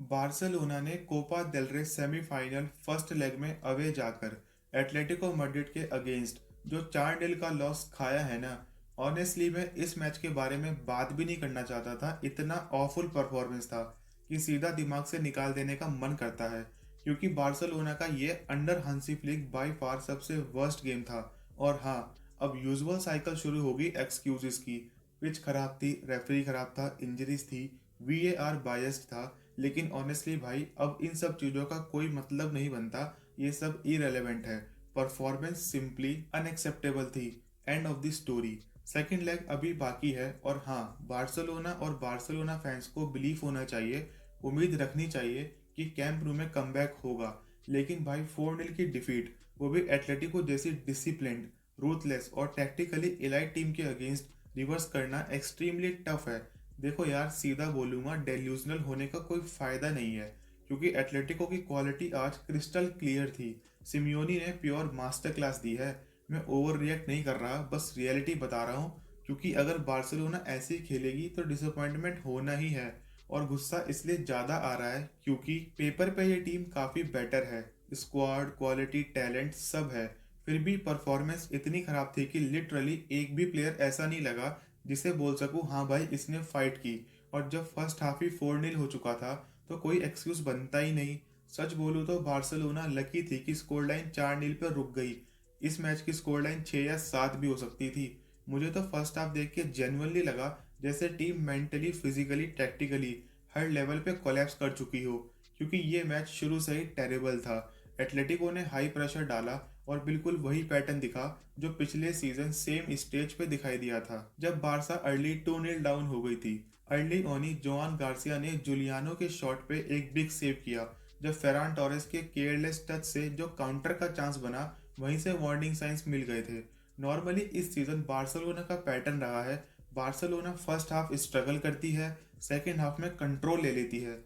Barcelona ने Copa del रे semifinal first leg में अवे जाकर एटलेटिको मैड्रिड के अगेंस्ट जो 4-0 का लॉस खाया है ना। ऑनेस्टली मैं इस मैच के बारे में बात भी नहीं करना चाहता था, इतना ऑफुल परफॉर्मेंस था कि सीधा दिमाग से निकाल देने का मन करता है। क्योंकि बार्सिलोना का ये अंडर हंसी फ्लिक बाय फार सबसे वर्स्ट गेम था। और हाँ, अब यूजुअल साइकिल शुरू होगी एक्सक्यूजेस की। पिच खराब थी, रेफरी खराब था, इंजरीज थी, वीएआर बायस्ड था। लेकिन ऑनेस्टली भाई, अब इन सब चीज़ों का कोई मतलब नहीं बनता, ये सब इरेलेवेंट है। परफॉर्मेंस सिंपली अनएक्सेप्टेबल थी। End of the story. Second leg अभी बाकी है और हाँ, बार्सिलोना और बार्सिलोना फैंस को बिलीफ होना चाहिए, उम्मीद रखनी चाहिए कि कैंप रू में कमबैक होगा। लेकिन भाई 4-0 की डिफीट, वो भी एटलेटिको जैसी डिसिप्लिन्ड, रूथलेस और टैक्टिकली इलाइट टीम के अगेंस्ट रिवर्स करना एक्सट्रीमली टफ है। देखो यार, सीधा बोलूंगा, डेल्यूजनल होने का कोई फायदा नहीं है। क्योंकि एटलेटिको की क्वालिटी आज क्रिस्टल क्लियर थी। सिमियोनी ने प्योर मास्टर क्लास दी है। मैं ओवर रिएक्ट नहीं कर रहा, बस रियलिटी बता रहा हूँ। क्योंकि अगर बार्सिलोना ऐसे ही खेलेगी तो डिसअपॉइंटमेंट होना ही है। और गुस्सा इसलिए ज़्यादा आ रहा है क्योंकि पेपर पे ये टीम काफ़ी बेटर है। स्क्वाड, क्वालिटी, टैलेंट सब है। फिर भी परफॉर्मेंस इतनी खराब थी कि लिटरली एक भी प्लेयर ऐसा नहीं लगा जिसे बोल सकूं हाँ भाई इसने फाइट की। और जब फर्स्ट हाफ ही 4-0 हो चुका था तो कोई एक्सक्यूज बनता ही नहीं। सच बोलूं तो बार्सिलोना लकी थी कि स्कोर लाइन 4-0 पर रुक गई। इस मैच की स्कोर लाइन 6 या 7 भी हो सकती थी। मुझे तो फर्स्ट हाफ देख के जेन्युइनली लगा जैसे टीम मेंटली, फिजिकली, टैक्टिकली हर लेवल पे कोलैप्स कर चुकी हो। क्योंकि ये मैच शुरू से ही टेरेबल था। एटलेटिको ने हाई प्रेशर डाला और बिल्कुल वही पैटर्न दिखा जो पिछले सीजन सेम स्टेज पे दिखाई दिया था जब बारसा अर्ली 2-0 डाउन हो गई थी। अर्ली ओनी जोआन गार्सिया ने जूलियानो के शॉट पे एक बिग सेव किया। जब फेरान टोरेस के केयरलेस टच से जो काउंटर का चांस बना, वहीं से वार्निंग साइंस मिल गए थे। नॉर्मली इस सीजन बार्सिलोना का पैटर्न रहा है, बार्सिलोना फर्स्ट हाफ स्ट्रगल करती है, सेकेंड हाफ में कंट्रोल ले लेती है।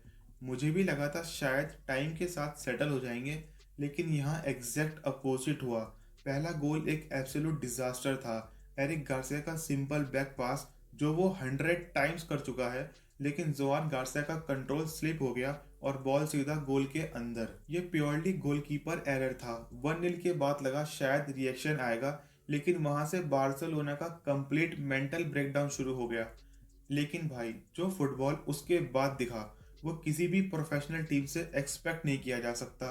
मुझे भी लगा था शायद टाइम के साथ सेटल हो जाएंगे, लेकिन यहाँ एग्जैक्ट अपोजिट हुआ। पहला गोल एक एब्सोल्यूट डिजास्टर था। एरिक गार्सिया का सिंपल बैक पास जो वो 100 टाइम्स कर चुका है, लेकिन जोआन गार्सिया का कंट्रोल स्लिप हो गया और बॉल सीधा गोल के अंदर। ये प्योरली गोलकीपर एरर था। 1-0 के बाद लगा शायद रिएक्शन आएगा, लेकिन वहां से बार्सिलोना का कंप्लीट मेंटल ब्रेकडाउन शुरू हो गया। लेकिन भाई, जो फुटबॉल उसके बाद दिखा वो किसी भी प्रोफेशनल टीम से एक्सपेक्ट नहीं किया जा सकता।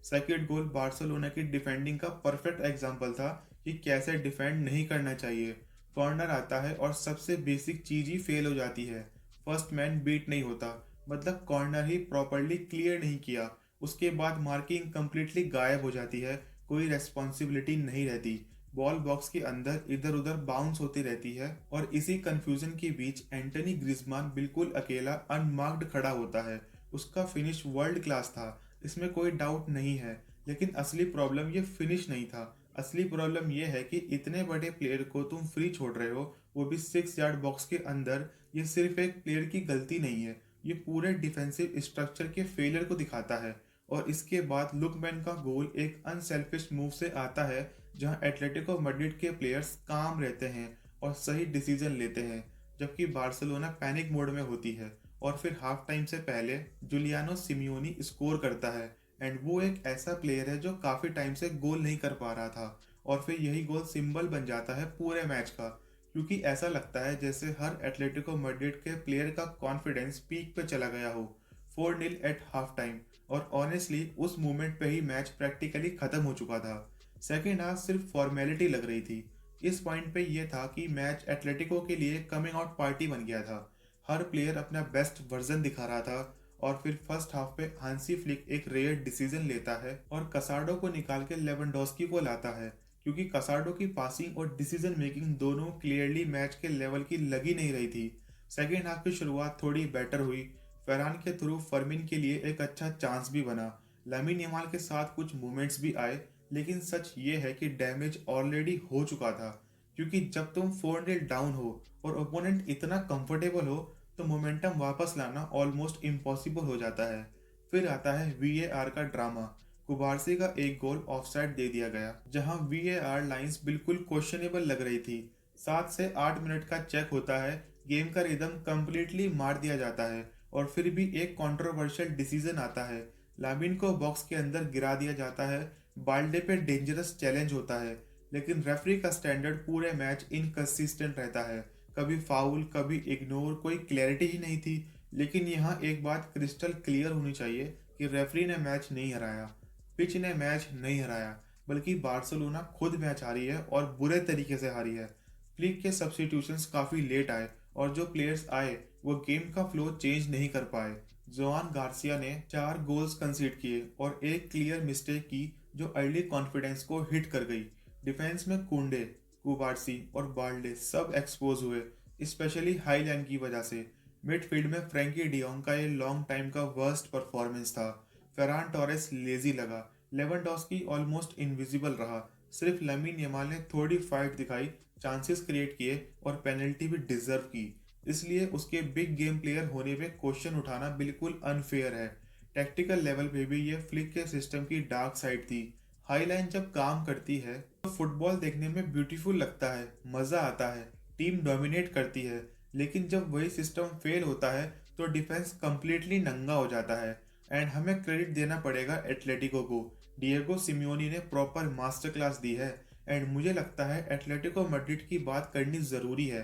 सेकंड गोल बार्सिलोना की डिफेंडिंग का परफेक्ट एग्जांपल था कि कैसे डिफेंड नहीं करना चाहिए। कॉर्नर आता है और सबसे बेसिक चीज ही फेल हो जाती है। फर्स्ट मैन बीट नहीं होता, मतलब कॉर्नर ही प्रॉपरली क्लियर नहीं किया, उसके बाद मार्किंग कंप्लीटली गायब हो जाती है, कोई रेस्पॉन्सिबिलिटी नहीं रहती। बॉल बॉक्स के अंदर इधर उधर बाउंस होती रहती है और इसी कंफ्यूजन के बीच एंटनी ग्रिजमान बिल्कुल अकेला अनमार्क्ड खड़ा होता है। उसका फिनिश वर्ल्ड क्लास था, इसमें कोई डाउट नहीं है। लेकिन असली प्रॉब्लम ये फिनिश नहीं था। असली प्रॉब्लम ये है कि इतने बड़े प्लेयर को तुम फ्री छोड़ रहे हो, वो भी 6 यार्ड बॉक्स के अंदर। ये सिर्फ एक प्लेयर की गलती नहीं है, ये पूरे डिफेंसिव स्ट्रक्चर के फेलियर को दिखाता है। और इसके बाद लुकमैन का गोल एक अनसेल्फिश मूव से आता है, जहां एटलेटिको मैड्रिड के प्लेयर्स काम रहते हैं और सही डिसीजन लेते हैं, जबकि बार्सिलोना पैनिक मोड में होती है। और फिर हाफ टाइम से पहले जुलियानो सिमियोनी स्कोर करता है। एंड वो एक ऐसा प्लेयर है जो काफी टाइम से गोल नहीं कर पा रहा था। और फिर यही गोल सिंबल बन जाता है पूरे मैच का। क्योंकि ऐसा लगता है जैसे हर एटलेटिको मैड्रिड के प्लेयर का कॉन्फिडेंस पीक पे चला गया हो। 4-0 एट हाफ टाइम। और ऑनेस्टली उस मोमेंट पे ही मैच प्रैक्टिकली खत्म हो चुका था। सेकेंड हाफ सिर्फ फॉर्मेलिटी लग रही थी। इस पॉइंट पे ये था कि मैच एटलेटिको के लिए कमिंग आउट पार्टी बन गया था। हर प्लेयर अपना बेस्ट वर्जन दिखा रहा था। और फिर फर्स्ट हाफ पे हांसी फ्लिक एक रेयर डिसीजन लेता है और कसाडो को निकाल के लेवेंडोस्की को लाता है। क्योंकि कसाडो की पासिंग और डिसीजन मेकिंग दोनों क्लियरली मैच के लेवल की लगी नहीं रही थी। सेकेंड हाफ की शुरुआत थोड़ी बेटर हुई। फरहान के थ्रू फर्मिन के लिए एक अच्छा चांस भी बना। लामिन यमाल के साथ कुछ मूवमेंट्स भी आए। लेकिन सच ये है कि डैमेज ऑलरेडी हो चुका था। क्योंकि जब तुम 4-0 डाउन हो और ओपोनेंट इतना कंफर्टेबल हो, तो मोमेंटम वापस लाना ऑलमोस्ट इम्पॉसिबल हो जाता है। फिर आता है वीएआर का ड्रामा। कुबारसी का एक गोल ऑफसाइड दे दिया गया, जहां वीएआर लाइंस बिल्कुल क्वेश्चनेबल लग रही थी। 7 से 8 मिनट का चेक होता है, गेम का रिदम कंप्लीटली मार दिया जाता है और फिर भी एक कंट्रोवर्शियल डिसीजन आता है। लामिन को बॉक्स के अंदर गिरा दिया जाता है। बाल्डे पे डेंजरस चैलेंज होता है, लेकिन रेफरी का स्टैंडर्ड पूरे मैच इनकंसिस्टेंट रहता है। कभी फाउल, कभी इग्नोर, कोई क्लैरिटी ही नहीं थी। लेकिन यहाँ एक बात क्रिस्टल क्लियर होनी चाहिए कि रेफरी ने मैच नहीं हराया, पिच ने मैच नहीं हराया, बल्कि बार्सिलोना खुद मैच हारी है और बुरे तरीके से हारी है। फ्लिक के सब्स्टिट्यूशंस काफ़ी लेट आए और जो प्लेयर्स आए वो गेम का फ्लो चेंज नहीं कर पाए। जोआन गार्सिया ने 4 गोल्स कंसीड किए और एक क्लियर मिस्टेक की जो अर्ली कॉन्फिडेंस को हिट कर गई। डिफेंस में कुंडे, कुबार्सी और बाल्डे सब एक्सपोज हुए, स्पेशली हाई लाइन की वजह से। मिडफील्ड में फ्रैंकी डियोंग का ये लॉन्ग टाइम का वर्स्ट परफॉर्मेंस था। फेरान टोरेस लेजी लगा। लेवेंडोस्की ऑलमोस्ट इनविजिबल रहा। सिर्फ लमीन यमाल ने थोड़ी फाइट दिखाई, चांसेस क्रिएट किए और पेनल्टी भी डिजर्व की। इसलिए उसके बिग गेम प्लेयर होने पे क्वेश्चन उठाना बिल्कुल अनफेयर है। टेक्टिकल लेवल पे भी ये फ्लिक के सिस्टम की डार्क साइड थी। हाई लाइन जब काम करती है तो फुटबॉल देखने में ब्यूटीफुल लगता है, मज़ा आता है, टीम डोमिनेट करती है। लेकिन जब वही सिस्टम फेल होता है तो डिफेंस कंप्लीटली नंगा हो जाता है। एंड हमें क्रेडिट देना पड़ेगा एटलेटिको को। डिएगो सिमियोनी ने प्रॉपर मास्टर क्लास दी है। एंड मुझे लगता है एटलेटिको मैड्रिड की बात करनी ज़रूरी है,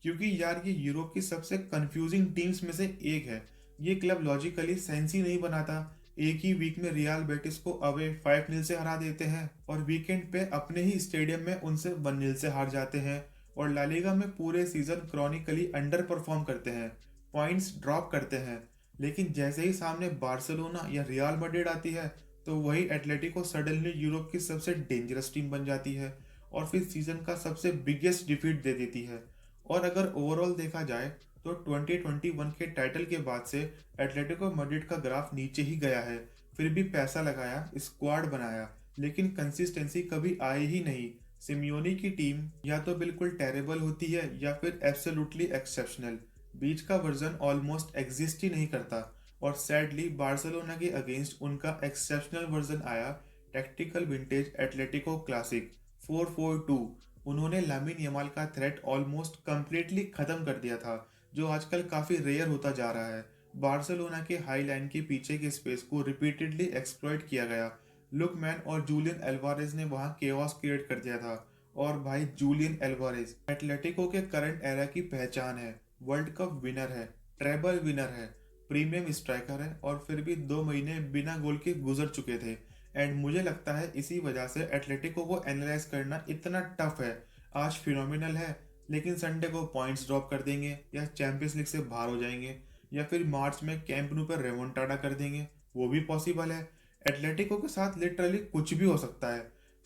क्योंकि यार ये यूरोप की सबसे कंफ्यूजिंग टीम्स में से एक है। ये क्लब लॉजिकली सेंस ही नहीं बनाता। एक ही वीक में रियल बेटिस को अवे 5-0 से हरा देते हैं और वीकेंड पे अपने ही स्टेडियम में उनसे 1-0 से हार जाते हैं। और लालिगा में पूरे सीजन क्रॉनिकली अंडर परफॉर्म करते हैं, पॉइंट्स ड्रॉप करते हैं। लेकिन जैसे ही सामने बार्सिलोना या रियल मैड्रिड आती है तो वही एटलेटिको सडनली यूरोप की सबसे डेंजरस टीम बन जाती है और फिर सीजन का सबसे बिगेस्ट डिफीट दे देती है। और अगर ओवरऑल देखा जाए तो 2021 के टाइटल के बाद से एटलेटिको मैड्रिड का ग्राफ नीचे ही गया है। फिर भी पैसा लगाया, स्क्वाड बनाया, लेकिन कंसिस्टेंसी कभी आई ही नहीं। सिमियोनी की टीम या तो बिल्कुल टेरेबल होती है या फिर एब्सोल्युटली एक्सेप्शनल। बीच का वर्जन ऑलमोस्ट एग्जिस्ट ही नहीं करता। और सैडली बार्सिलोना के अगेंस्ट उनका एक्सेप्शनल वर्जन आया, टैक्टिकल विंटेज एटलेटिको क्लासिक 4-4-2। उन्होंने लामिन यमाल का थ्रेट ऑलमोस्ट कंप्लीटली खत्म कर दिया था, जो आजकल काफ़ी रेयर होता जा रहा है। बार्सिलोना के हाई लाइन के पीछे के स्पेस को रिपीटेडली एक्सप्लॉइट किया गया। लुकमैन और जूलियन एल्वारेज ने वहां केओस क्रिएट कर दिया था। और भाई जूलियन एल्वारेज एटलेटिको के करंट एरा की पहचान है। वर्ल्ड कप विनर है, ट्रेबल विनर है, प्रीमियम स्ट्राइकर है और फिर भी 2 महीने बिना गोल के गुजर चुके थे। एंड मुझे लगता है इसी वजह से एटलेटिको को एनालाइज करना इतना टफ है। आज फिनोमिनल है, लेकिन संडे को पॉइंट्स ड्रॉप कर देंगे या चैंपियंस लीग से बाहर हो जाएंगे या फिर मार्च में कैंप न्यू पर रेमोंटाडा कर देंगे, वो भी पॉसिबल है। एटलेटिको के साथ लिटरली कुछ भी हो सकता है।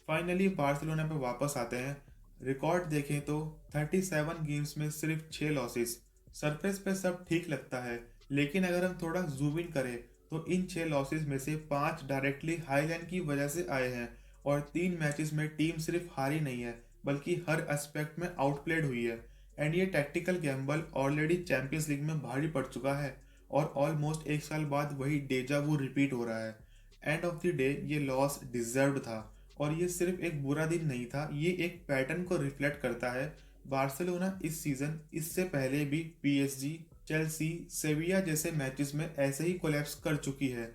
फाइनली बार्सिलोना पे वापस आते हैं। रिकॉर्ड देखें तो 37 गेम्स में सिर्फ 6 लॉसेस। सरफेस पे सब ठीक लगता है, लेकिन अगर हम थोड़ा जूम इन करें तो इन 6 लॉसेस में से 5 डायरेक्टली हाईलाइन की वजह से आए हैं। और 3 मैचेस में टीम सिर्फ हारी नहीं है, बल्कि हर एस्पेक्ट में आउटप्लेड हुई है। एंड ये tactical Gamble already champions league में भारी पड़ चुका है और ऑलमोस्ट 1 साल बाद वही डेजा वू रिपीट हो रहा है। एंड ऑफ द डे ये लॉस डिजर्व्ड था और ये सिर्फ एक बुरा दिन नहीं था, ये एक पैटर्न को रिफ्लेक्ट करता है। बार्सिलोना इस सीजन इससे पहले भी पीएसजी, चेल्सी, सेविया जैसे मैचेस में ऐसे ही कोलैप्स कर चुकी है।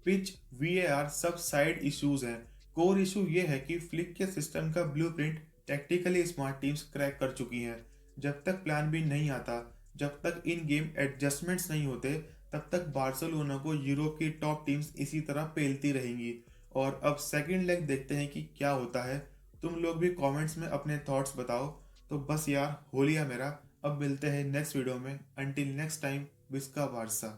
पिच, वीएआर सब साइड इश्यूज हैं। कोर इशू ये है कि फ्लिक के सिस्टम का blueprint tactically smart teams crack कर चुकी हैं। जब तक प्लान बी नहीं आता, जब तक इन गेम एडजस्टमेंट्स नहीं होते, तब तक बार्सिलोना को यूरोप की टॉप टीम्स इसी तरह पेलती रहेंगी। और अब सेकंड लेग देखते हैं कि क्या होता है। तुम लोग भी कमेंट्स में अपने थॉट्स बताओ। तो बस यार, हो लिया मेरा। अब मिलते हैं नेक्स्ट वीडियो में। अंटिल नेक्स्ट टाइम, विस्का बारसा।